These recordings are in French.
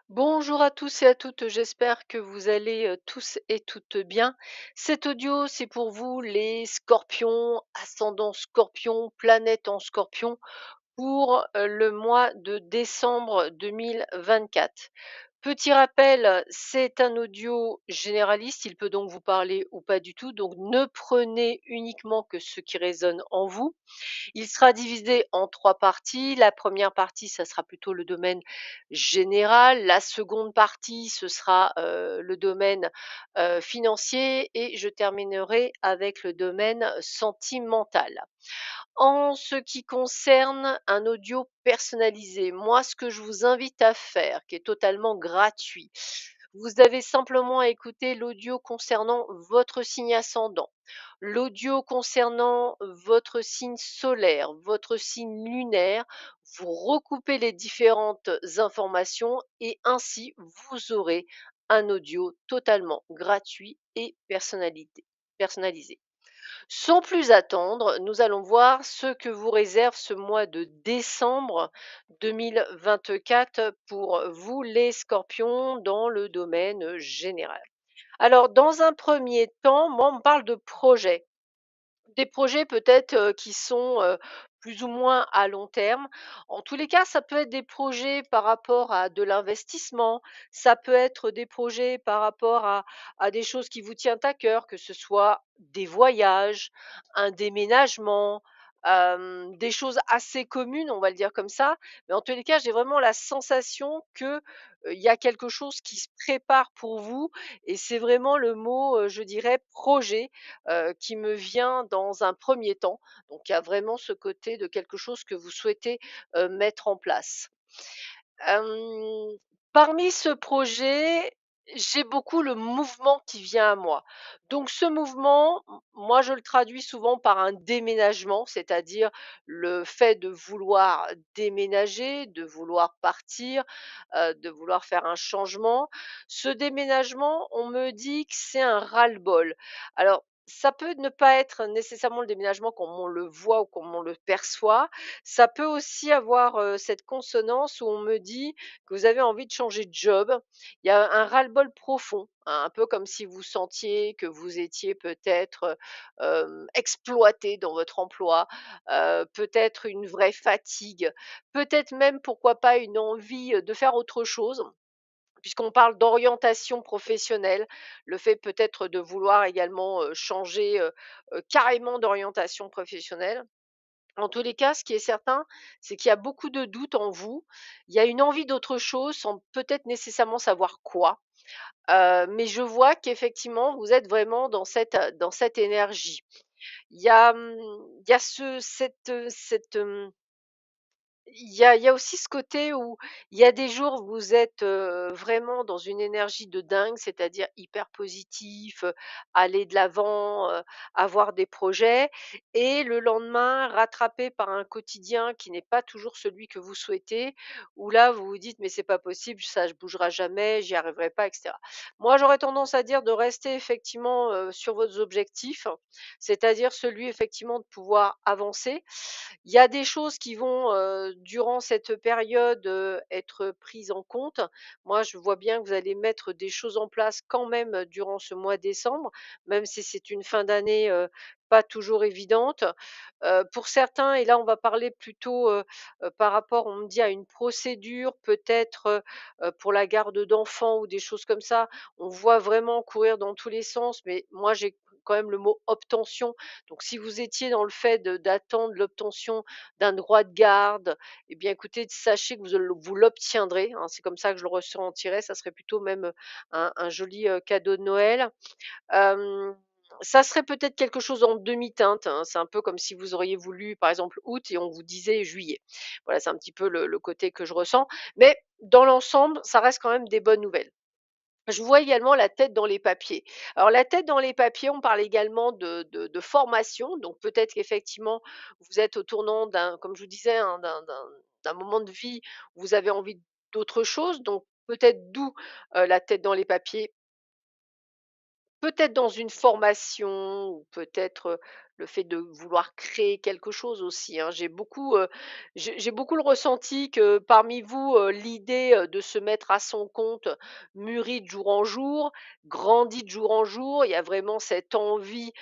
Bonjour à tous et à toutes, j'espère que vous allez tous et toutes bien. Cet audio, c'est pour vous les scorpions, ascendant scorpion, planète en scorpion, pour le mois de décembre 2024. Petit rappel, c'est un audio généraliste, il peut donc vous parler ou pas du tout, donc ne prenez uniquement que ce qui résonne en vous. Il sera divisé en 3 parties. La première partie, ça sera plutôt le domaine général. La seconde partie, ce sera, le domaine, financier et je terminerai avec le domaine sentimental. En ce qui concerne un audio personnalisé, moi, ce que je vous invite à faire, qui est totalement gratuit, vous avez simplement à écouter l'audio concernant votre signe ascendant, l'audio concernant votre signe solaire, votre signe lunaire. Vous recoupez les différentes informations et ainsi vous aurez un audio totalement gratuit et personnalisé. Sans plus attendre, nous allons voir ce que vous réserve ce mois de décembre 2024 pour vous les scorpions dans le domaine général. Alors, dans un premier temps, moi, on me parle de projets. Des projets peut-être, qui sont, plus ou moins à long terme. En tous les cas, ça peut être des projets par rapport à de l'investissement, ça peut être des projets par rapport à des choses qui vous tiennent à cœur, que ce soit des voyages, un déménagement, des choses assez communes, on va le dire comme ça. Mais en tous les cas, j'ai vraiment la sensation que, il y a quelque chose qui se prépare pour vous et c'est vraiment le mot, je dirais projet qui me vient dans un premier temps. Donc il y a vraiment ce côté de quelque chose que vous souhaitez, mettre en place. Hem, Parmi ce projet, j'ai beaucoup le mouvement qui vient à moi. Donc ce mouvement, moi je le traduis souvent par un déménagement, c'est-à-dire le fait de vouloir déménager, de vouloir partir, de vouloir faire un changement. Ce déménagement, on me dit que c'est un ras-le-bol. Alors ça peut ne pas être nécessairement le déménagement comme on le voit ou comme on le perçoit, ça peut aussi avoir, cette consonance où on me dit que vous avez envie de changer de job. Il y a un ras-le-bol profond, hein, un peu comme si vous sentiez que vous étiez peut-être, exploité dans votre emploi, peut-être une vraie fatigue, peut-être même, pourquoi pas, une envie, de faire autre chose. Puisqu'on parle d'orientation professionnelle, le fait peut-être de vouloir également, changer, carrément d'orientation professionnelle. En tous les cas, ce qui est certain, c'est qu'il y a beaucoup de doutes en vous. Il y a une envie d'autre chose sans peut-être nécessairement savoir quoi. Mais je vois qu'effectivement, vous êtes vraiment dans cette énergie. Il y a il y a aussi ce côté où il y a des jours où vous êtes, vraiment dans une énergie de dingue, c'est-à-dire hyper positif, aller de l'avant, avoir des projets et le lendemain, rattrapé par un quotidien qui n'est pas toujours celui que vous souhaitez, où là, vous vous dites: «Mais c'est pas possible, ça je bougera jamais, j'y arriverai pas» et cetera. Moi, j'aurais tendance à dire de rester effectivement, sur vos objectifs, c'est-à-dire celui effectivement de pouvoir avancer. Il y a des choses qui vont, durant cette période, être prises en compte. Moi, je vois bien que vous allez mettre des choses en place quand même, durant ce mois de décembre, même si c'est une fin d'année, pas toujours évidente. Pour certains et là, on va parler plutôt, par rapport, on me dit, à une procédure peut-être, pour la garde d'enfants ou des choses comme ça. On voit vraiment courir dans tous les sens, mais moi, j'ai quand même le mot obtention. Donc si vous étiez dans le fait d'attendre l'obtention d'un droit de garde, eh bien écoutez, sachez que vous l'obtiendrez, hein. C'est comme ça que je le ressentirais. Ça serait plutôt même, un joli, cadeau de Noël. Hem, Ça serait peut-être quelque chose en demi-teinte, hein. C'est un peu comme si vous auriez voulu, par exemple, août et on vous disait juillet. Voilà, c'est un petit peu le côté que je ressens. Mais dans l'ensemble, ça reste quand même des bonnes nouvelles. Je vois également la tête dans les papiers. Alors la tête dans les papiers, on parle également de formation, donc peut-être qu'effectivement vous êtes au tournant d'un, comme je vous disais, hein, d'un moment de vie où vous avez envie d'autre chose, donc peut-être d'où, la tête dans les papiers, peut-être dans une formation ou peut-être, le fait de vouloir créer quelque chose aussi, hein. J'ai beaucoup le ressenti que parmi vous, l'idée, de se mettre à son compte mûrit de jour en jour, grandit de jour en jour. Il y a vraiment cette envie,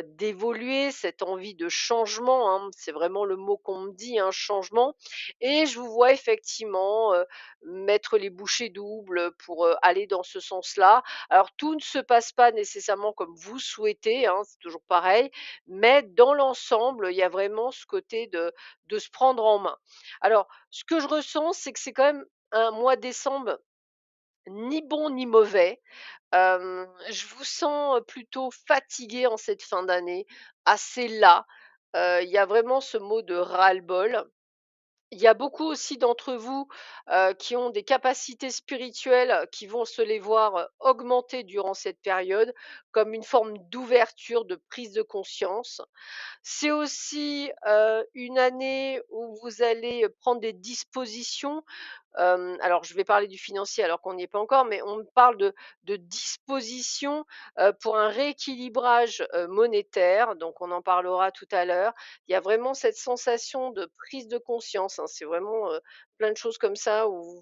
d'évoluer, cette envie de changement, hein. C'est vraiment le mot qu'on me dit, hein, changement, et je vous vois effectivement, mettre les bouchées doubles pour, aller dans ce sens-là. Alors tout ne se passe pas nécessairement comme vous souhaitez, hein, c'est toujours pareil, mais dans l'ensemble, il y a vraiment ce côté de se prendre en main. Alors, ce que je ressens, c'est que c'est quand même un mois décembre ni bon ni mauvais. Je vous sens, plutôt fatigué en cette fin d'année, assez las. Il y a vraiment ce mot de ras-le-bol. Il y a beaucoup aussi d'entre vous, qui ont des capacités spirituelles, qui vont se les voir, augmenter durant cette période, comme une forme d'ouverture, de prise de conscience. C'est aussi, une année où vous allez prendre des dispositions. Alors je vais parler du financier alors qu'on n'y est pas encore, mais on me parle de dispositions, pour un rééquilibrage, monétaire, donc on en parlera tout à l'heure. Il y a vraiment cette sensation de prise de conscience, hein, c'est vraiment, plein de choses comme ça où vous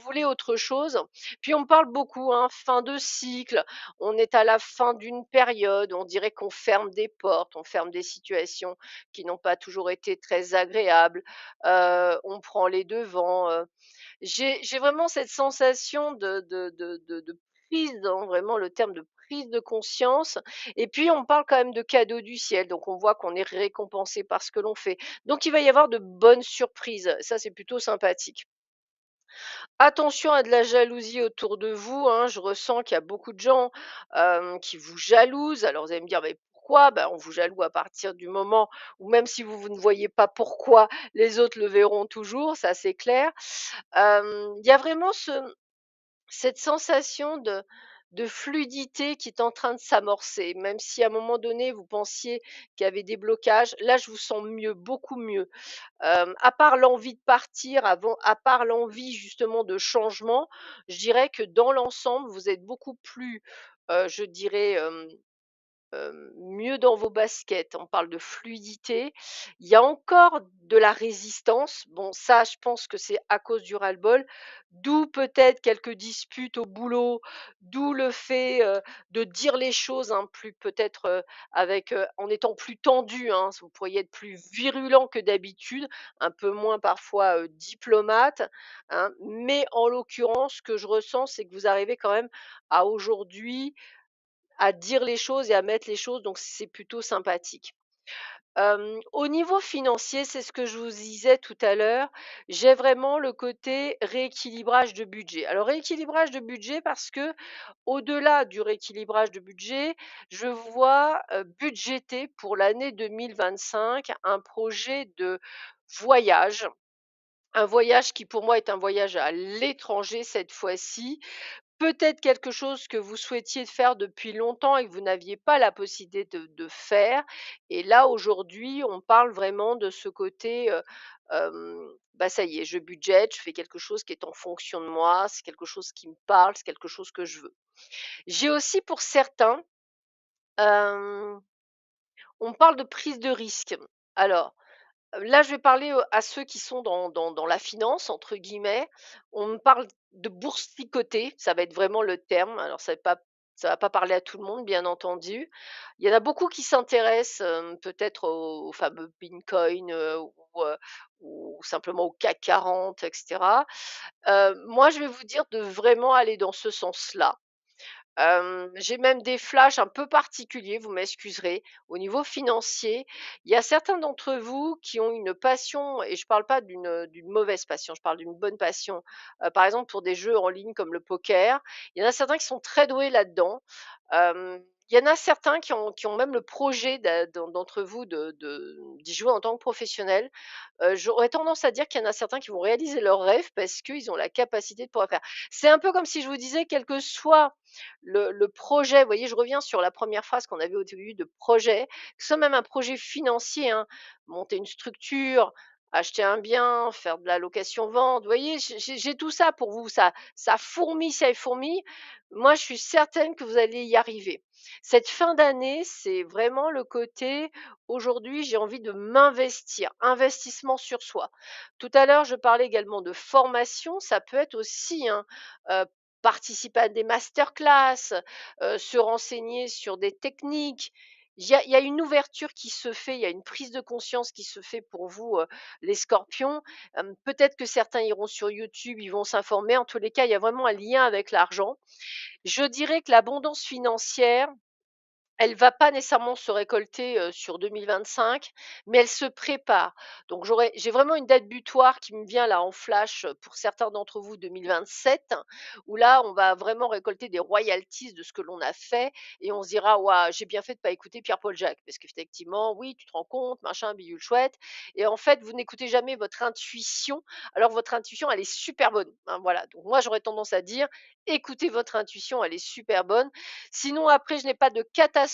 voulez autre chose. Puis on me parle beaucoup, hein, fin de cycle, on est à la fin d'une période, on dirait qu'on ferme des portes, on ferme des situations qui n'ont pas toujours été très agréables, on prend les devants, j'ai vraiment cette sensation de prise, hein, vraiment le terme de prise de conscience, et puis on parle quand même de cadeaux du ciel, donc on voit qu'on est récompensé par ce que l'on fait. Donc il va y avoir de bonnes surprises, ça c'est plutôt sympathique. Attention à de la jalousie autour de vous, hein, je ressens qu'il y a beaucoup de gens, qui vous jalousent. Alors vous allez me dire: «Mais pourquoi?» On vous jaloux à partir du moment où même si vous ne voyez pas pourquoi, les autres le verront toujours, ça c'est clair. Il y a vraiment cette sensation de fluidité qui est en train de s'amorcer, même si à un moment donné vous pensiez qu'il y avait des blocages, là je vous sens mieux, beaucoup mieux. À part l'envie de partir, à part l'envie justement de changement, je dirais que dans l'ensemble, vous êtes beaucoup plus, je dirais, mieux dans vos baskets. On parle de fluidité. Il y a encore de la résistance. Bon, ça, je pense que c'est à cause du ras-le-bol, d'où peut-être quelques disputes au boulot, d'où le fait, de dire les choses, hein, plus peut-être, en étant plus tendu, hein. Vous pourriez être plus virulent que d'habitude, un peu moins parfois, diplomate, hein. Mais en l'occurrence, ce que je ressens, c'est que vous arrivez quand même à aujourd'hui à dire les choses et à mettre les choses, donc c'est plutôt sympathique. Au niveau financier, c'est ce que je vous disais tout à l'heure, j'ai vraiment le côté rééquilibrage de budget. Alors rééquilibrage de budget parce que au-delà du rééquilibrage de budget, je vois, budgéter pour l'année 2025 un projet de voyage. Un voyage qui pour moi est un voyage à l'étranger cette fois-ci. Peut-être quelque chose que vous souhaitiez faire depuis longtemps et que vous n'aviez pas la possibilité de faire, et là, aujourd'hui, on parle vraiment de ce côté, bah, ça y est, je budgète, je fais quelque chose qui est en fonction de moi, c'est quelque chose qui me parle, c'est quelque chose que je veux. J'ai aussi pour certains, hem, on parle de prise de risque. Alors, là, je vais parler, à ceux qui sont dans «la finance» entre guillemets. On me parle de boursicoter, ça va être vraiment le terme. Alors ça va pas parler à tout le monde, bien entendu. Il y en a beaucoup qui s'intéressent, peut-être au fameux bitcoin, ou simplement au CAC 40 et cetera. Moi, je vais vous dire de vraiment aller dans ce sens-là. J'ai même des flashs un peu particuliers, vous m'excuserez. Au niveau financier, il y a certains d'entre vous qui ont une passion, et je ne parle pas d'une mauvaise passion, je parle d'une bonne passion. Par exemple pour des jeux en ligne comme le poker, il y en a certains qui sont très doués là-dedans. Il y en a certains qui ont même le projet d'entre vous d'y jouer en tant que professionnel. J'aurais tendance à dire qu'il y en a certains qui vont réaliser leurs rêves parce qu'ils ont la capacité de pouvoir faire. C'est un peu comme si je vous disais, quel que soit le projet, vous voyez, je reviens sur la première phrase qu'on avait au début de projet, que ce soit même un projet financier, hein, monter une structure, acheter un bien, faire de la location-vente. Vous voyez, j'ai tout ça pour vous. Ça fourmille, ça fourmille. Moi, je suis certaine que vous allez y arriver. Cette fin d'année, c'est vraiment le côté, aujourd'hui, j'ai envie de m'investir, investissement sur soi. Tout à l'heure, je parlais également de formation. Ça peut être aussi, hein, participer à des masterclass, se renseigner sur des techniques. Il y a une ouverture qui se fait, il y a une prise de conscience qui se fait pour vous, les scorpions. Peut-être que certains iront sur YouTube, ils vont s'informer. En tous les cas, il y a vraiment un lien avec l'argent. Je dirais que l'abondance financière, elle va pas nécessairement se récolter, sur 2025, mais elle se prépare. Donc j'ai vraiment une date butoir qui me vient là en flash, pour certains d'entre vous 2027, où là, on va vraiment récolter des royalties de ce que l'on a fait et on se dira: «Waouh, j'ai bien fait de pas écouter Pierre-Paul Jacques». Parce qu'effectivement, oui, tu te rends compte, machin, bidule chouette et en fait, vous n'écoutez jamais votre intuition, alors votre intuition, elle est super bonne, hein, voilà. Donc moi, j'aurais tendance à dire: écoutez votre intuition, elle est super bonne. Sinon, après, je n'ai pas de catastrophe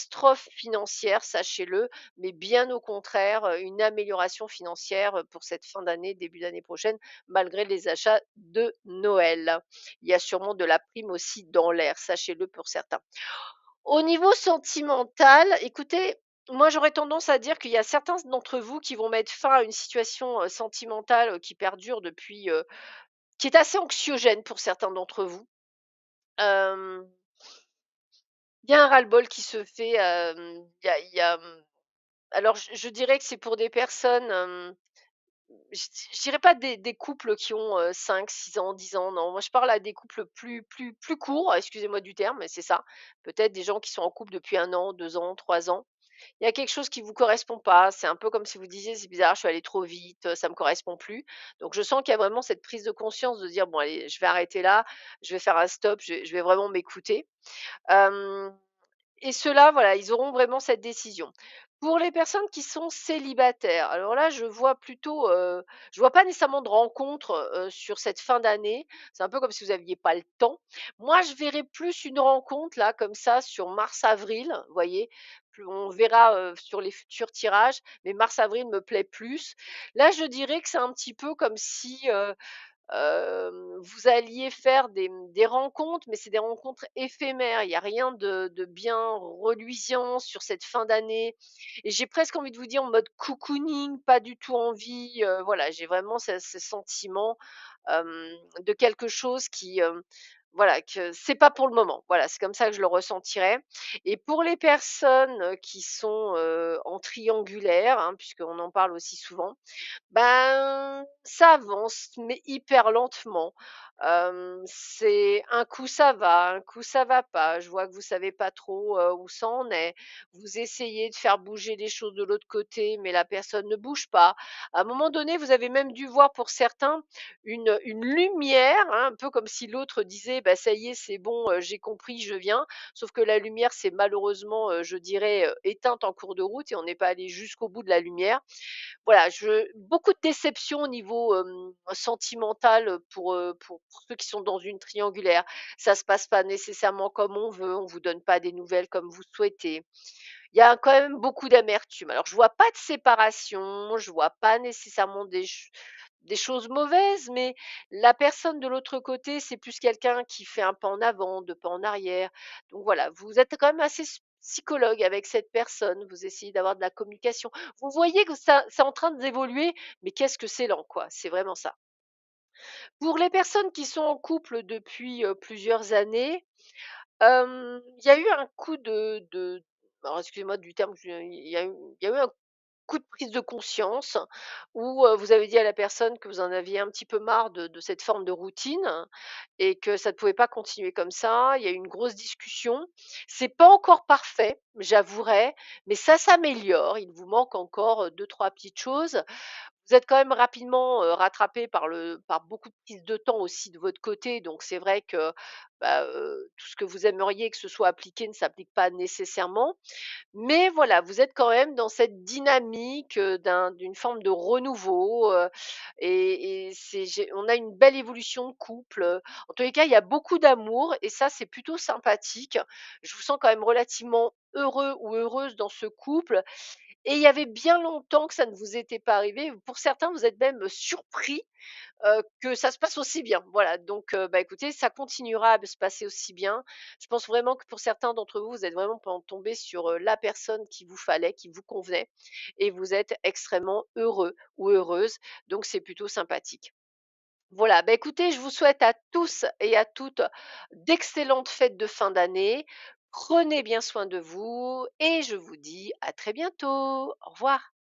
financière, sachez-le, mais bien au contraire, une amélioration financière pour cette fin d'année, début d'année prochaine, malgré les achats de Noël. Il y a sûrement de la prime aussi dans l'air, sachez-le pour certains. Au niveau sentimental, écoutez, moi j'aurais tendance à dire qu'il y a certains d'entre vous qui vont mettre fin à une situation sentimentale qui perdure depuis, qui est assez anxiogène pour certains d'entre vous. Euh, Il y a un ras-le-bol qui se fait, alors je dirais que c'est pour des personnes, je dirais pas des couples qui ont, 5-6 ans, 10 ans, non. Moi, je parle à des couples plus courts, excusez-moi du terme, mais c'est ça. Peut-être des gens qui sont en couple depuis 1 an, 2 ans, 3 ans. Il y a quelque chose qui vous correspond pas. C'est un peu comme si vous disiez: «C'est bizarre, je suis allée trop vite, ça me correspond plus». Donc je sens qu'il y a vraiment cette prise de conscience de dire: «Bon allez, je vais arrêter là, je vais faire un stop, je vais vraiment m'écouter». Hem Et ceux-là, voilà, ils auront vraiment cette décision. Pour les personnes qui sont célibataires, alors là, je vois pas nécessairement de rencontres, sur cette fin d'année. C'est un peu comme si vous aviez pas le temps. Moi, je verrais plus une rencontre là, comme ça, sur mars-avril, vous voyez? On verra, sur les futurs tirages, mais mars-avril me plaît plus. Là, je dirais que c'est un petit peu comme si, vous alliez faire des rencontres, mais c'est des rencontres éphémères. Il y a rien de bien reluisant sur cette fin d'année et j'ai presque envie de vous dire en mode cocooning, pas du tout envie, voilà, j'ai vraiment ce sentiment, de quelque chose qui, voilà, que c'est pas pour le moment. Voilà, c'est comme ça que je le ressentirais et pour les personnes, qui sont, en triangulaire, hein, puisqu'on en parle aussi souvent, ben, ça avance, mais hyper lentement. C'est un coup ça va, un coup ça va pas. Je vois que vous savez pas trop, où ça en est. Vous essayez de faire bouger les choses de l'autre côté, mais la personne ne bouge pas. À un moment donné, vous avez même dû voir pour certains une lumière, hein, un peu comme si l'autre disait: «Bah, ça y est, c'est bon, j'ai compris, je viens». Sauf que la lumière s'est malheureusement, je dirais, éteinte en cours de route et on n'est pas allé jusqu'au bout de la lumière. Voilà, je beaucoup de déception au niveau, sentimental, pour ceux qui sont dans une triangulaire. Ça se passe pas nécessairement comme on veut, on vous donne pas des nouvelles comme vous souhaitez. Il y a quand même beaucoup d'amertume. Alors je vois pas de séparation, je vois pas nécessairement des choses mauvaises, mais la personne de l'autre côté, c'est plus quelqu'un qui fait un pas en avant, 2 pas en arrière. Donc voilà, vous êtes quand même assez psychologue avec cette personne, vous essayez d'avoir de la communication. Vous voyez que ça c'est en train d'évoluer, mais qu'est-ce que c'est lent, quoi, c'est vraiment ça. Pour les personnes qui sont en couple depuis, plusieurs années, il y a eu un coup de alors excusez-moi du terme, il y a eu un coup de prise de conscience où, vous avez dit à la personne que vous en aviez un petit peu marre de cette forme de routine et que ça ne pouvait pas continuer comme ça. Il y a eu une grosse discussion. C'est pas encore parfait, j'avouerai, mais ça s'améliore. Il vous manque encore, 2-3 petites choses. Vous êtes quand même rapidement, rattrapés par beaucoup de prise de temps aussi de votre côté, donc c'est vrai que, bah, tout ce que vous aimeriez que ce soit appliqué ne s'applique pas nécessairement. Mais voilà, vous êtes quand même dans cette dynamique, d'une forme de renouveau, et on a une belle évolution de couple, en tous les cas, il y a beaucoup d'amour et ça, c'est plutôt sympathique. Je vous sens quand même relativement heureux ou heureuse dans ce couple et il y avait bien longtemps que ça ne vous était pas arrivé. Pour certains, vous êtes même surpris que ça se passe aussi bien. Voilà, donc bah, écoutez, ça continuera à se passer aussi bien. Je pense vraiment que pour certains d'entre vous, vous êtes vraiment tombés sur, la personne qu'il vous fallait, qui vous convenait et vous êtes extrêmement heureux ou heureuse, donc c'est plutôt sympathique. Voilà, bah, écoutez, je vous souhaite à tous et à toutes d'excellentes fêtes de fin d'année. Prenez bien soin de vous et je vous dis à très bientôt. Au revoir.